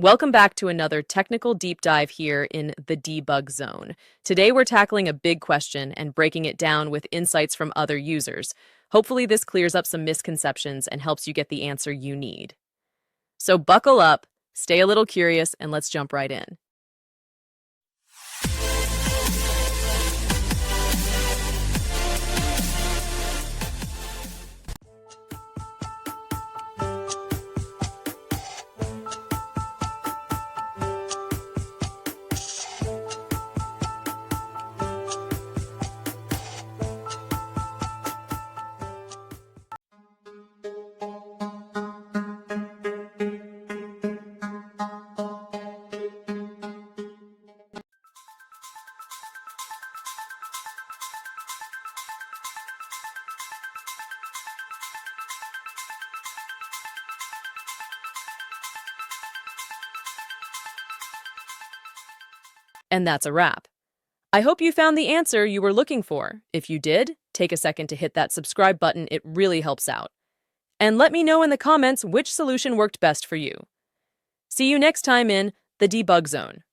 Welcome back to another technical deep dive here in the debug zone. Today we're tackling a big question and breaking it down with insights from other users. Hopefully this clears up some misconceptions and helps you get the answer you need. So buckle up, stay a little curious, and let's jump right in. And that's a wrap. I hope you found the answer you were looking for. If you did, take a second to hit that subscribe button. It really helps out. And let me know in the comments which solution worked best for you. See you next time in the debug zone.